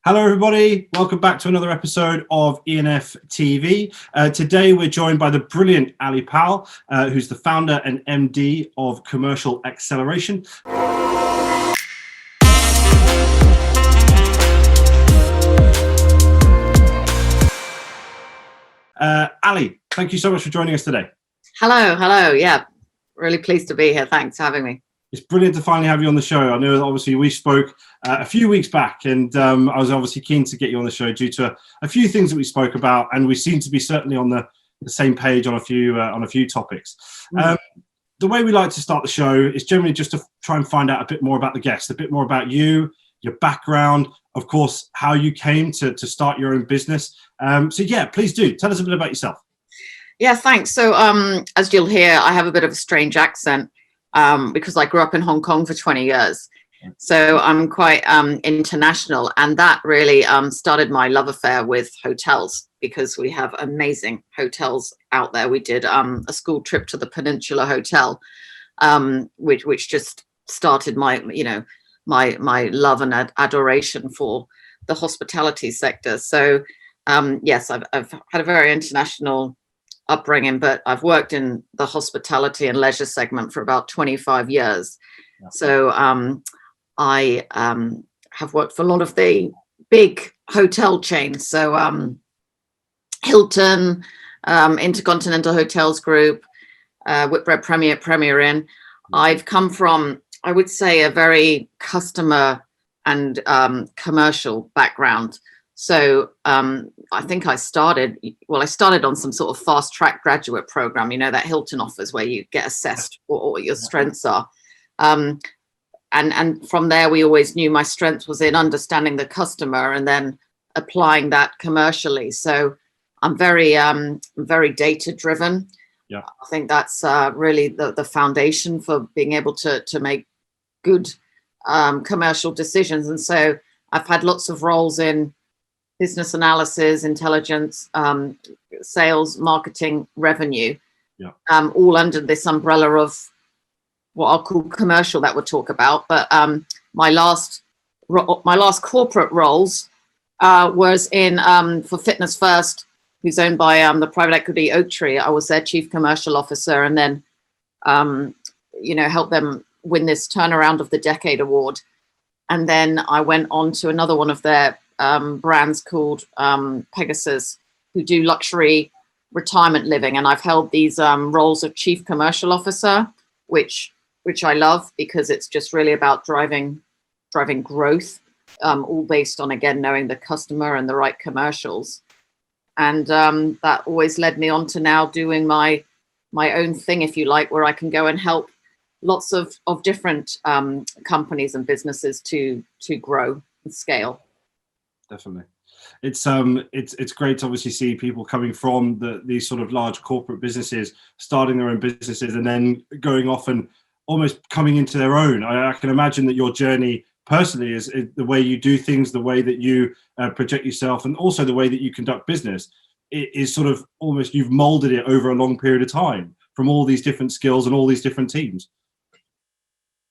Hello, everybody. Welcome back to another episode of E&Ftv. Today, we're joined by the brilliant Ali Powell, who's the founder and MD of Commercial Acceleration. Ali, thank you so much for joining us today. Hello. Yeah, really pleased to be here. Thanks for having me. It's brilliant to finally have you on the show. I know that obviously we spoke a few weeks back, and I was obviously keen to get you on the show due to a few things that we spoke about, and we seem to be certainly on the same page on a few topics. The way we like to start the show is generally just to try and find out a bit more about the guest, a bit more about you, your background, of course, how you came to start your own business. So yeah, please do tell us a bit about yourself. Yeah, thanks. So as you'll hear, I have a bit of a strange accent. Because I grew up in Hong Kong for 20 years. So I'm quite international. And that really started my love affair with hotels, because we have amazing hotels out there. We did a school trip to the Peninsula Hotel, which just started my love and adoration for the hospitality sector. So yes, I've had a very international upbringing, but I've worked in the hospitality and leisure segment for about 25 years. Yeah. So I have worked for a lot of the big hotel chains. So Hilton, Intercontinental Hotels Group, Whitbread Premier Inn. I've come from, I would say, a very customer and commercial background. So I think I started on some sort of fast track graduate program, that Hilton offers, where you get assessed what your strengths are. And from there, we always knew my strength was in understanding the customer and then applying that commercially. So I'm very data driven. Yeah. I think that's really the foundation for being able to make good commercial decisions. And so I've had lots of roles in business analysis, intelligence, sales, marketing, revenue, all under this umbrella of what I'll call commercial that we'll talk about. But my last corporate roles was in for Fitness First, who's owned by the private equity Oaktree. I was their chief commercial officer, and then helped them win this Turnaround of the Decade award. And then I went on to another one of their brands called Pegasus, who do luxury retirement living, and I've held these roles of chief commercial officer, which I love, because it's just really about driving growth, all based on, again, knowing the customer and the right commercials. And that always led me on to now doing my own thing, if you like, where I can go and help lots of different companies and businesses to grow and scale. Definitely. It's great to obviously see people coming from these sort of large corporate businesses, starting their own businesses, and then going off and almost coming into their own. I can imagine that your journey personally is the way you do things, the way that you project yourself, and also the way that you conduct business. It is sort of almost, you've molded it over a long period of time from all these different skills and all these different teams.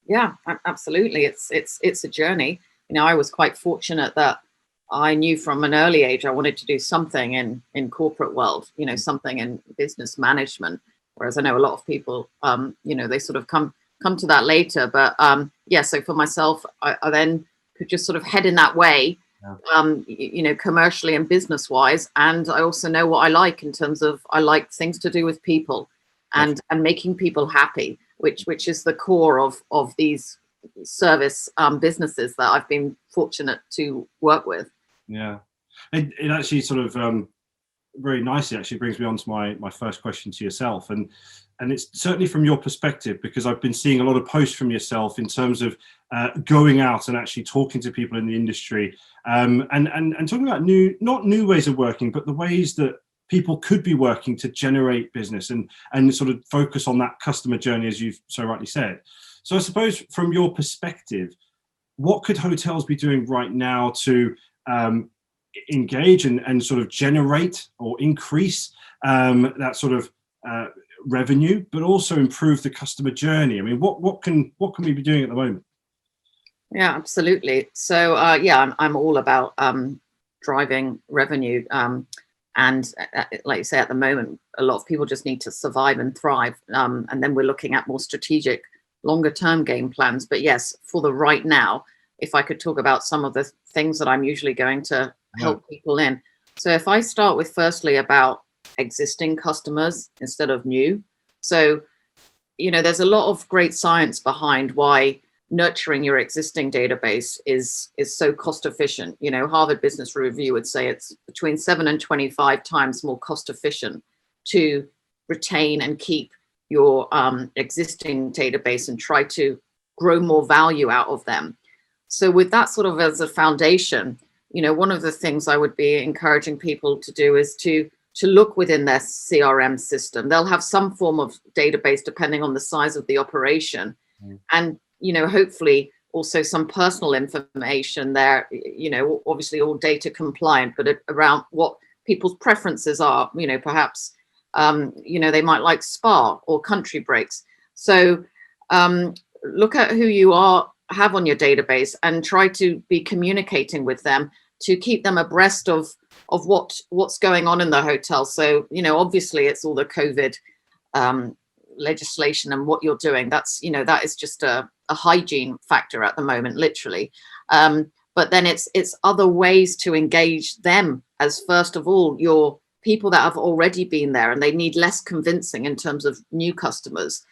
Yeah, absolutely. It's a journey. I was quite fortunate that I knew from an early age I wanted to do something in corporate world, something in business management. Whereas I know a lot of people, they sort of come to that later. But so for myself, I then could just sort of head in that way, commercially and business wise. And I also know what I like in terms of, I like things to do with people and making people happy, which is the core of these service businesses that I've been fortunate to work with. Yeah, it actually sort of very nicely actually brings me on to my first question to yourself, and it's certainly from your perspective, because I've been seeing a lot of posts from yourself in terms of going out and actually talking to people in the industry, and talking about not new ways of working, but the ways that people could be working to generate business and sort of focus on that customer journey, as you've so rightly said. So I suppose from your perspective, what could hotels be doing right now to engage and sort of generate or increase that sort of revenue, but also improve the customer journey? I mean, what can we be doing at the moment? Yeah, absolutely. So yeah, I'm all about driving revenue. And like you say, at the moment, a lot of people just need to survive and thrive. And then we're looking at more strategic, longer term game plans. But yes, for the right now, if I could talk about some of the things that I'm usually going to help people in. So if I start with firstly about existing customers instead of new. So, there's a lot of great science behind why nurturing your existing database is so cost efficient. Harvard Business Review would say it's between 7 and 25 times more cost efficient to retain and keep your existing database and try to grow more value out of them. So with that sort of as a foundation, one of the things I would be encouraging people to do is to look within their CRM system. They'll have some form of database depending on the size of the operation. And hopefully also some personal information there, obviously all data compliant, but around what people's preferences are, perhaps, they might like spa or country breaks. So look at who you have on your database and try to be communicating with them to keep them abreast of what's going on in the hotel. So, obviously it's all the COVID legislation and what you're doing. That's, that is just a hygiene factor at the moment, literally. But then it's other ways to engage them as, first of all, your people that have already been there and they need less convincing in terms of new customers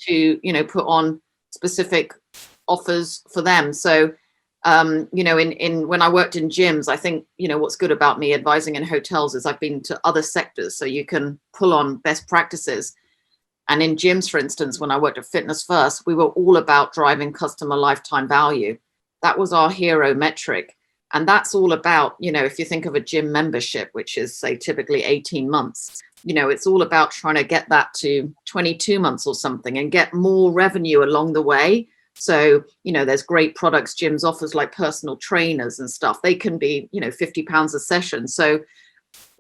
to, put on specific offers for them. So, in when I worked in gyms, I think, what's good about me advising in hotels is I've been to other sectors, so you can pull on best practices. And in gyms, for instance, when I worked at Fitness First, we were all about driving customer lifetime value. That was our hero metric. And that's all about, if you think of a gym membership, which is, say, typically 18 months, it's all about trying to get that to 22 months or something and get more revenue along the way. So, there's great products gyms offers, like personal trainers and stuff. They can be, £50 a session. So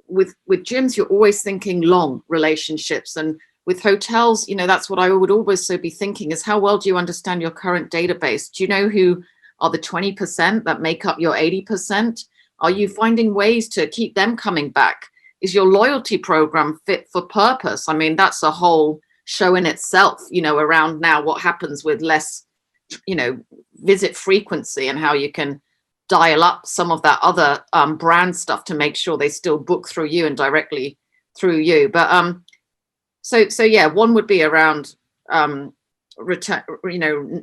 with gyms, you're always thinking long relationships. And with hotels, that's what I would always so be thinking is, how well do you understand your current database? Do you know who are the 20% that make up your 80%? Are you finding ways to keep them coming back? Is your loyalty program fit for purpose? I mean, that's a whole show in itself, around now what happens with less, visit frequency and how you can dial up some of that other brand stuff to make sure they still book through you and directly through you. But so yeah, one would be around retain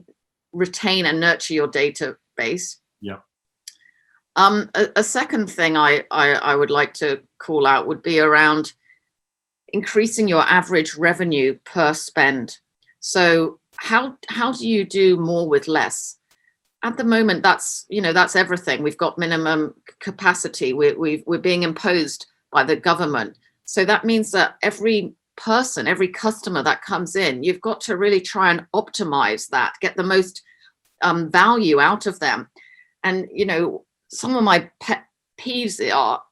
and nurture your database. Yeah. A second thing I would like to call out would be around increasing your average revenue per spend. So how do you do more with less? At the moment, that's everything. We've got minimum capacity. We're being imposed by the government. So that means that every person, every customer that comes in, you've got to really try and optimize that, get the most value out of them. And, some of my pet peeves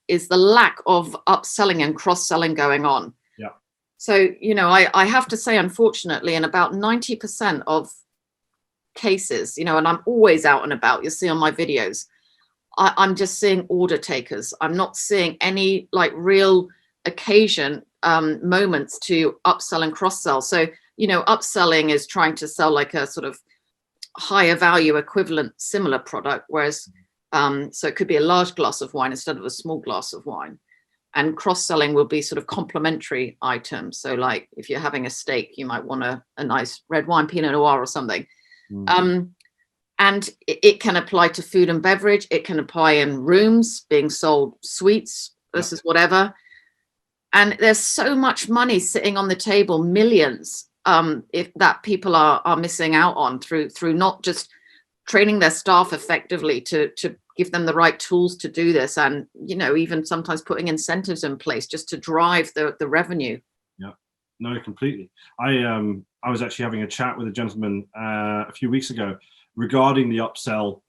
is the lack of upselling and cross-selling going on. Yeah. So, I have to say, unfortunately, in about 90% of cases, and I'm always out and about, you'll see on my videos, I'm just seeing order takers. I'm not seeing any like real occasion moments to upsell and cross-sell. So, upselling is trying to sell like a sort of higher value equivalent similar product, whereas so it could be a large glass of wine instead of a small glass of wine. And cross-selling will be sort of complementary items. So like if you're having a steak, you might want a nice red wine, Pinot Noir or something. And it can apply to food and beverage. It can apply in rooms, being sold sweets versus whatever. And there's so much money sitting on the table, millions, if that people are missing out on through not just training their staff effectively to give them the right tools to do this, and even sometimes putting incentives in place just to drive the revenue. Yeah, no, completely. I was actually having a chat with a gentleman a few weeks ago regarding the upsell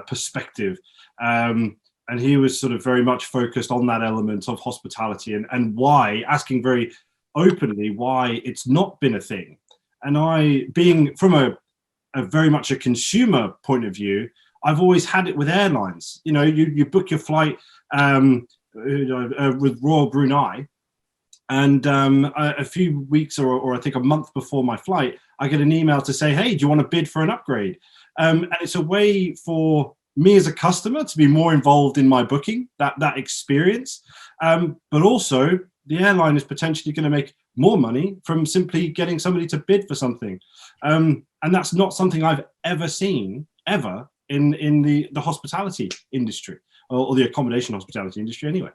perspective. And he was sort of very much focused on that element of hospitality and why, asking very openly why it's not been a thing. And I, being from a very much a consumer point of view, I've always had it with airlines. You know, you book your flight with Royal Brunei, and a few weeks or I think a month before my flight, I get an email to say, hey, do you want to bid for an upgrade? And it's a way for me as a customer to be more involved in my booking, that experience. But also the airline is potentially going to make more money from simply getting somebody to bid for something. And that's not something I've ever seen, ever, in the hospitality industry, or the accommodation hospitality industry anyway.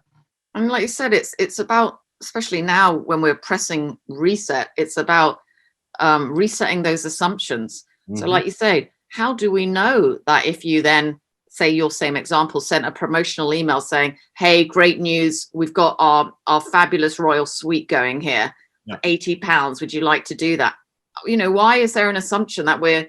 And like you said, it's about, especially now when we're pressing reset, it's about resetting those assumptions. So like you say, how do we know that if you then, say your same example, sent a promotional email saying, hey, great news, we've got our fabulous royal suite going here, for £80, would you like to do that? You know, why is there an assumption that we're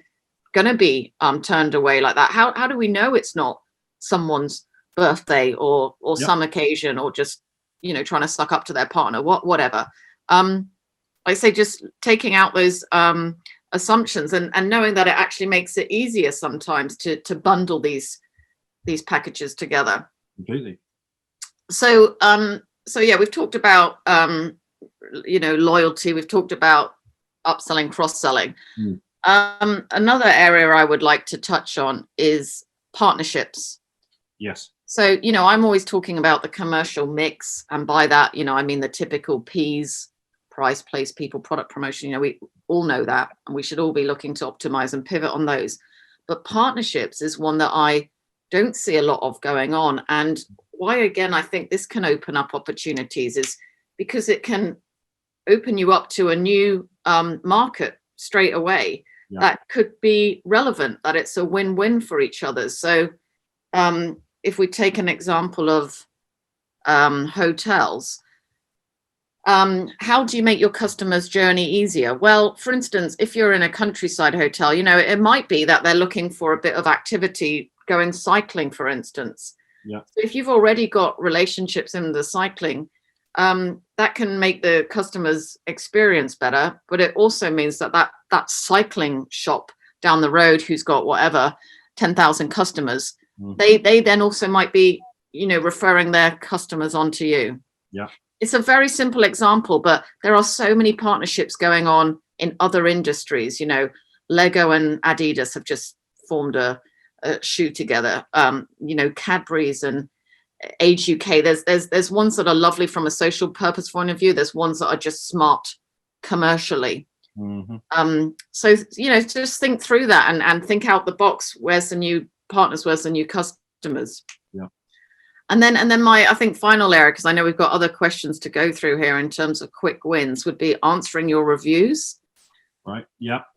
going to be turned away like that? How do we know it's not someone's birthday or some occasion, or just, you know, trying to suck up to their partner, whatever? I say just taking out those assumptions and knowing that it actually makes it easier sometimes to bundle these packages together. Completely. So yeah, we've talked about you know, loyalty, we've talked about upselling, cross-selling. Another area I would like to touch on is partnerships. Yes. So, you know, I'm always talking about the commercial mix, and by that, you know, I mean the typical P's: price, place, people, product, promotion. You know, we all know that, and we should all be looking to optimize and pivot on those. But partnerships is one that I don't see a lot of going on. And why, again, I think this can open up opportunities is because it can open you up to a new market straight away that could be relevant, that it's a win-win for each other. So if we take an example of hotels, how do you make your customer's journey easier? Well, for instance, if you're in a countryside hotel, you know, it might be that they're looking for a bit of activity, going cycling, for instance. So if you've already got relationships in the cycling, that can make the customer's experience better, but it also means that cycling shop down the road who's got whatever 10,000 customers, they then also might be, you know, referring their customers onto you. It's a very simple example, but there are so many partnerships going on in other industries. You know, Lego and Adidas have just formed a shoe together. You know, Cadbury's and Age UK. There's ones that are lovely from a social purpose point of view. There's ones that are just smart commercially. So, you know, just think through that and think out the box. Where's the new partners? Where's the new customers? And then my, I think, final area, because I know we've got other questions to go through here in terms of quick wins, would be answering your reviews.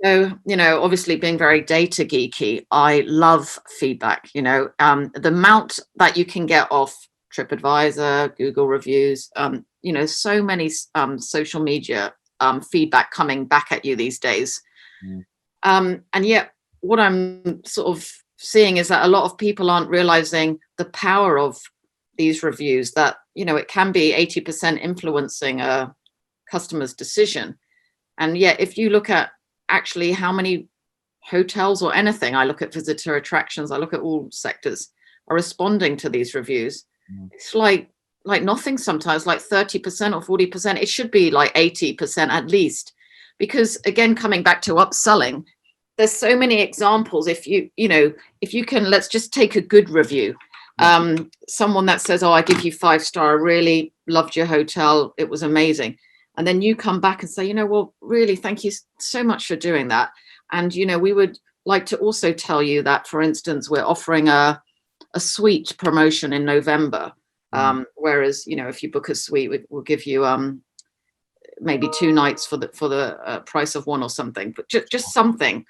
So, you know, obviously being very data geeky, I love feedback. You know, the amount that you can get off TripAdvisor, Google reviews, you know, so many social media feedback coming back at you these days. And yet what I'm sort of seeing is that a lot of people aren't realizing the power of these reviews, that, you know, it can be 80% influencing a customer's decision. And yet, if you look at actually how many hotels or anything, I look at visitor attractions, I look at all sectors, are responding to these reviews. It's like nothing sometimes, like 30% or 40%. It should be like 80% at least. Because again, coming back to upselling, there's so many examples. If you can, let's just take a good review. Someone that says, oh, I give you 5-star, I really loved your hotel, it was amazing. And then you come back and say, you know, well, really, thank you so much for doing that. And, you know, we would like to also tell you that, for instance, we're offering a suite promotion in November. Whereas, you know, if you book a suite, we'll give you maybe 2 nights for the price of 1 or something, but just something.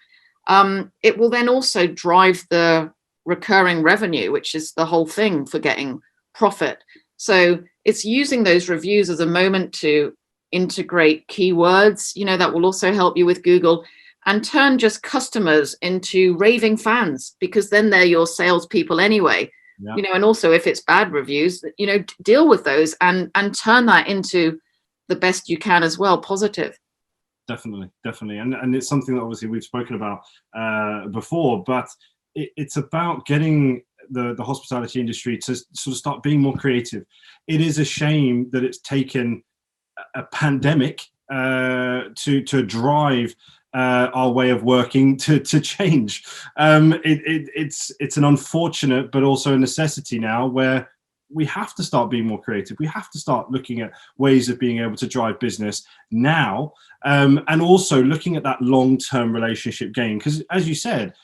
It will then also drive the recurring revenue, which is the whole thing for getting profit. So it's using those reviews as a moment to integrate keywords, you know, that will also help you with Google, and turn just customers into raving fans, because then they're your salespeople anyway. You know, and also if it's bad reviews, you know, deal with those and turn that into the best you can as well, positive. Definitely. And it's something that obviously we've spoken about before, but it's about getting the hospitality industry to sort of start being more creative. It is a shame that it's taken a pandemic to drive our way of working to change. It's an unfortunate but also a necessity now, where we have to start being more creative. We have to start looking at ways of being able to drive business now, and also looking at that long-term relationship gain. Because as you said,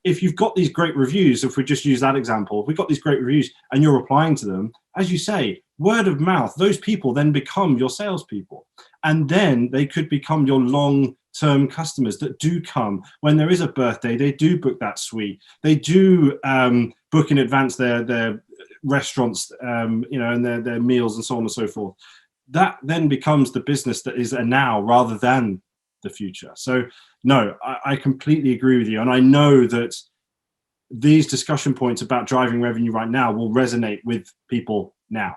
if you've got these great reviews, if we just use that example, if we've got these great reviews and you're replying to them, as you say, word of mouth, those people then become your salespeople. And then they could become your long-term customers that do come when there is a birthday. They do book that suite. They do book in advance their restaurants, and their meals and so on and so forth. That then becomes the business that is a now rather than the future. So no, I completely agree with you. And I know that these discussion points about driving revenue right now will resonate with people now,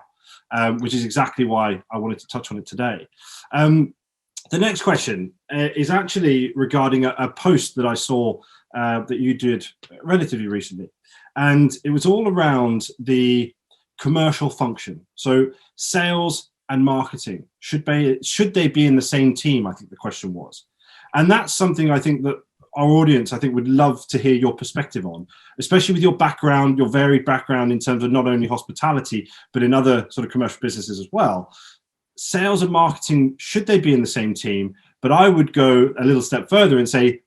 which is exactly why I wanted to touch on it today. The next question is actually regarding a post that I saw that you did relatively recently. And it was all around the commercial function. So sales and marketing, should they be in the same team? I think the question was. And that's something I think that our audience, I think, would love to hear your perspective on, especially with your background, your varied background in terms of not only hospitality, but in other sort of commercial businesses as well. Sales and marketing, should they be in the same team? But I would go a little step further and say,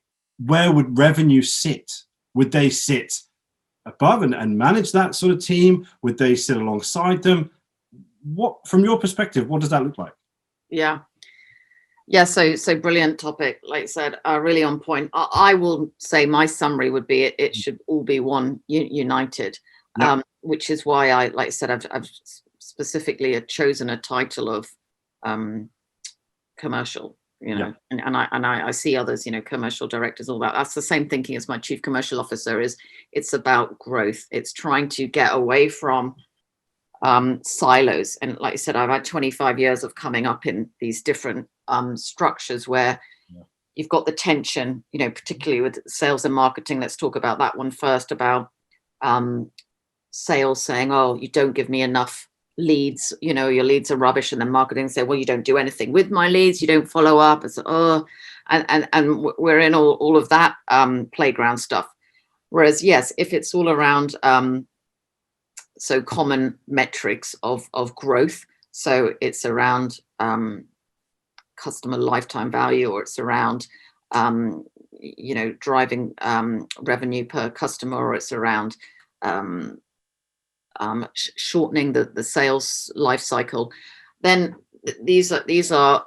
where would revenue sit? Would they sit above and manage that sort of team? Would they sit alongside them? What, from your perspective, what does that look like? Yeah. So brilliant topic. Like I said, really on point. I will say my summary would be it should all be one united, which is why like I said, I've specifically chosen a title of commercial. And I see others, commercial directors, all that. That's the same thinking as my chief commercial officer is. It's about growth. It's trying to get away from silos. And like I said, I've had 25 years of coming up in these different structures where you've got the tension, particularly with sales and marketing. Let's talk about that one first, about sales saying, oh, you don't give me enough leads, your leads are rubbish. And then marketing say, well, you don't do anything with my leads, you don't follow up. It's and we're in all of that playground stuff. Whereas, yes, if it's all around so common metrics of growth, so it's around customer lifetime value, or it's around driving revenue per customer, or it's around shortening the sales life cycle, then these are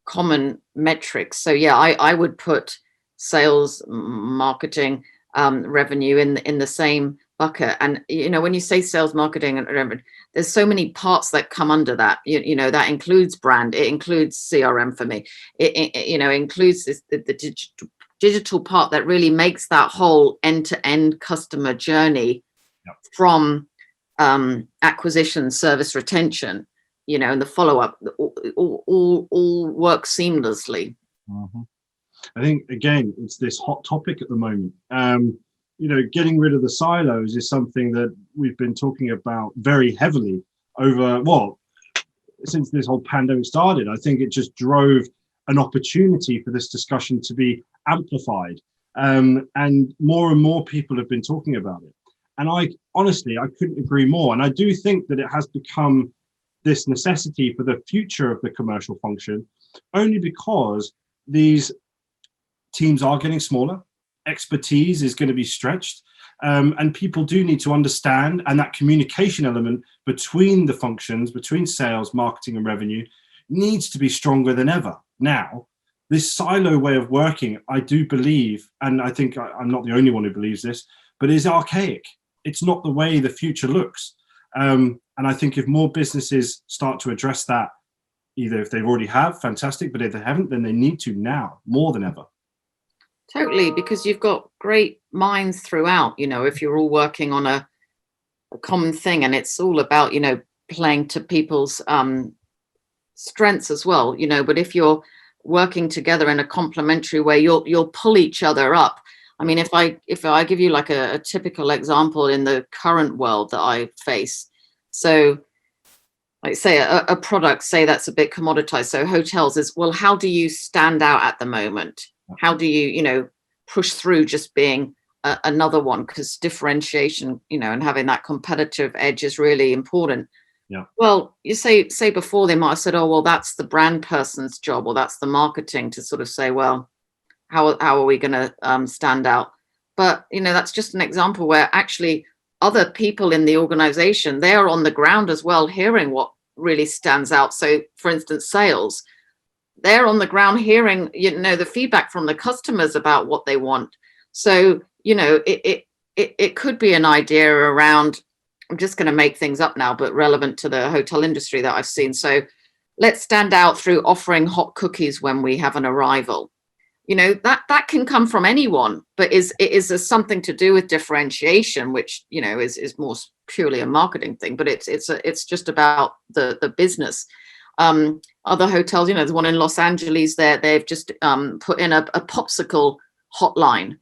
common metrics. So yeah, I would put sales, marketing, revenue in the same bucket. And when you say sales, marketing, and revenue, there's so many parts that come under that. That includes brand, it includes CRM for me, it includes the digital part that really makes that whole end-to-end customer journey from acquisition, service, retention, and the follow-up, all work seamlessly. I think, again, it's this hot topic at the moment. Getting rid of the silos is something that we've been talking about very heavily since this whole pandemic started. I think it just drove an opportunity for this discussion to be amplified. And more people have been talking about it. And I couldn't agree more. And I do think that it has become this necessity for the future of the commercial function, only because these teams are getting smaller, expertise is going to be stretched, and people do need to understand, and that communication element between the functions, between sales, marketing, and revenue, needs to be stronger than ever. Now, this silo way of working, I do believe, and I think I'm not the only one who believes this, but is archaic. It's not the way the future looks. And I think if more businesses start to address that, either if they've already have, fantastic, but if they haven't, then they need to now, more than ever. Totally, because you've got great minds throughout, if you're all working on a common thing, and it's all about, playing to people's strengths as well, but if you're working together in a complementary way, you'll pull each other up. I mean, if I give you like a typical example in the current world that I face, so like say a product, say that's a bit commoditized. So hotels is, well, how do you stand out at the moment? How do you push through just being another one? Because differentiation, and having that competitive edge is really important. Yeah. Well, you say before they might have said, oh, well, that's the brand person's job, or that's the marketing to sort of say, well, how are we going to stand out? But that's just an example where actually other people in the organization, they are on the ground as well, hearing what really stands out. So for instance, sales, they're on the ground hearing the feedback from the customers about what they want. So it could be an idea around, I'm just going to make things up now, but relevant to the hotel industry that I've seen. So let's stand out through offering hot cookies when we have an arrival. That can come from anyone, but it is something to do with differentiation, which is more purely a marketing thing. But it's just about the business. Other hotels, there's one in Los Angeles. They've just put in a popsicle hotline,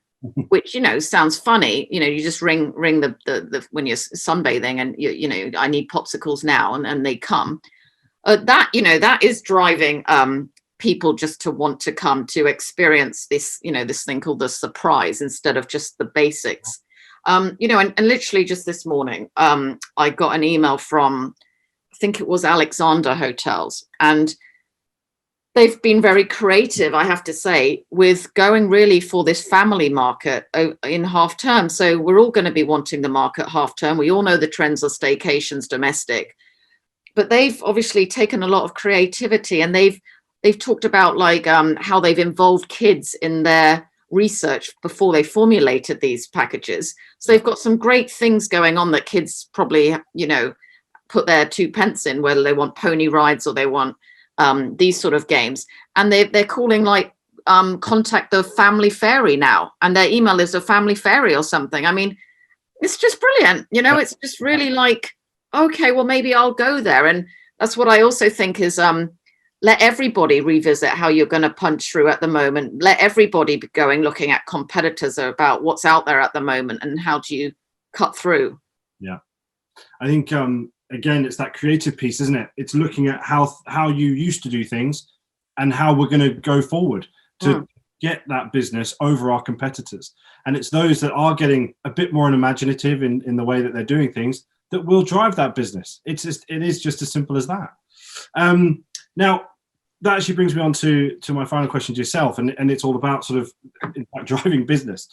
which sounds funny. You just ring the when you're sunbathing and I need popsicles now, and they come. That is driving people just to want to come to experience this this thing called the surprise instead of just the basics. And literally just this morning I got an email from, I think it was Alexander Hotels, and they've been very creative, I have to say, with going really for this family market in half term. So we're all going to be wanting the market half term. We all know the trends are staycations, domestic, but they've obviously taken a lot of creativity, and they've talked about like how they've involved kids in their research before they formulated these packages. So they've got some great things going on that kids probably, put their 2 pence in, whether they want pony rides or they want these sort of games. And they're calling like contact the family fairy now, and their email is a family fairy or something. I mean, it's just brilliant. It's just really like, okay, well, maybe I'll go there. And that's what I also think is let everybody revisit how you're going to punch through at the moment. Let everybody be going, looking at competitors about what's out there at the moment and how do you cut through. Yeah. I think, again, it's that creative piece, isn't it? It's looking at how you used to do things and how we're going to go forward to get that business over our competitors. And it's those that are getting a bit more imaginative in the way that they're doing things that will drive that business. It is just as simple as that. Now, that actually brings me on to my final question to yourself, and it's all about sort of, in fact, driving business.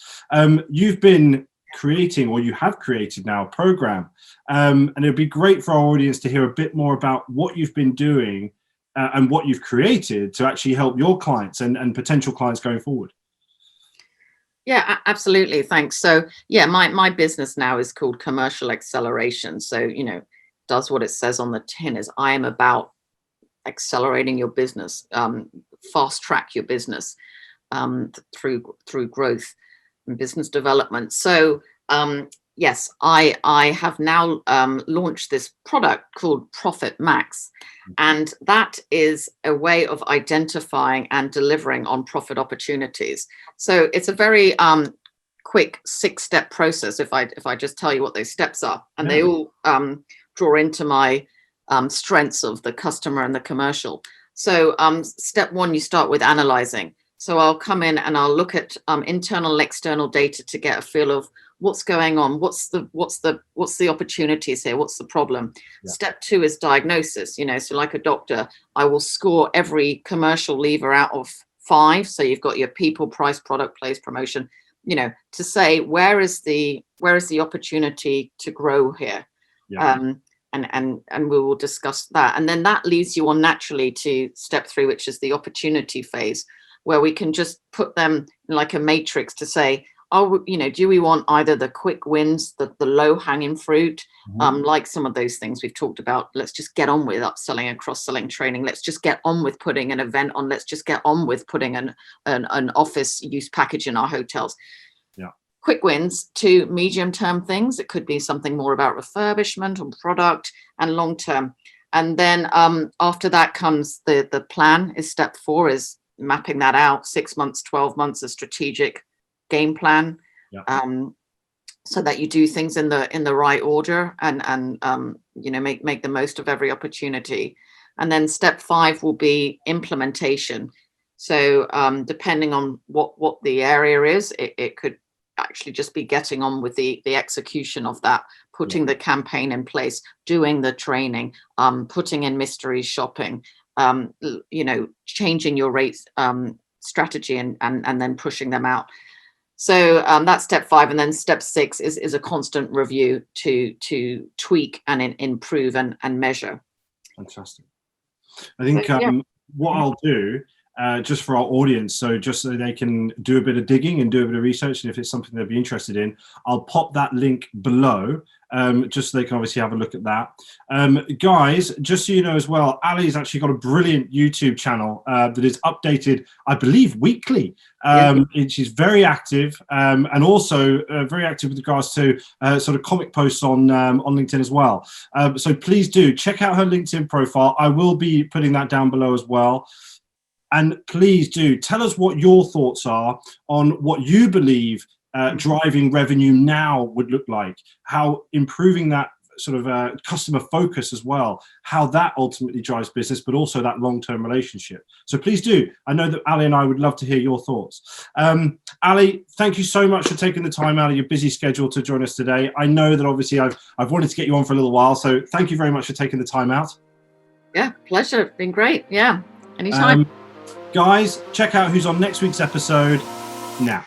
You've been creating, or you have created now, a program, and it'd be great for our audience to hear a bit more about what you've been doing and what you've created to actually help your clients and potential clients going forward. Yeah, absolutely. Thanks. So yeah, my business now is called Commercial Acceleration. So, does what it says on the tin, is I am about accelerating your business, fast track your business through growth and business development. So yes, I have now launched this product called Profit Max, and that is a way of identifying and delivering on profit opportunities. So it's a very quick 6-step process. If I just tell you what those steps are, and they all draw into my strengths of the customer and the commercial. So step 1, you start with analyzing. So I'll come in and I'll look at internal and external data to get a feel of what's going on, what's the opportunities here, what's the problem. Yeah. Step 2 is diagnosis. So like a doctor, I will score every commercial lever out of 5. So you've got your people, price, product, place, promotion, to say where is the opportunity to grow here. Yeah. And we will discuss that. And then that leads you on naturally to step 3, which is the opportunity phase, where we can just put them like a matrix to say, do we want either the quick wins, the low hanging fruit, like some of those things we've talked about. Let's just get on with upselling and cross-selling training. Let's just get on with putting an event on. Let's just get on with putting an office use package in our hotels. Yeah. Quick wins to medium-term things. It could be something more about refurbishment or product, and long-term. And then after that comes the plan. Is step 4 is mapping that out, 6 months, 12 months, a strategic game plan, Yeah. so that you do things in the right order, and you know, make the most of every opportunity. And then step 5 will be implementation. So depending on what the area is, it could actually just be getting on with the execution of that, putting the campaign in place, doing the training, putting in mystery shopping, you know, changing your rates strategy, and then pushing them out. So that's step 5. And then step 6 is a constant review to tweak and improve and measure. Fantastic. I think So, yeah. what I'll do, just for our audience, so just so they can do a bit of digging and do a bit of research, and if it's something they'd be interested in, I'll pop that link below, just so they can obviously have a look at that. Guys, just so you know as well, Ali's actually got a brilliant YouTube channel that is updated, I believe, weekly. She's very active, and also very active with regards to sort of comic posts on LinkedIn as well. So please do check out her LinkedIn profile. I will be putting that down below as well. And please do tell us what your thoughts are on what you believe driving revenue now would look like, how improving that sort of customer focus as well, how that ultimately drives business, but also that long-term relationship. So please do. I know that Ali and I would love to hear your thoughts. Ali, thank you so much for taking the time out of your busy schedule to join us today. I know that obviously I've wanted to get you on for a little while, so thank you very much for taking the time out. Yeah, pleasure. It's been great. Yeah, anytime. Guys, check out who's on next week's episode now.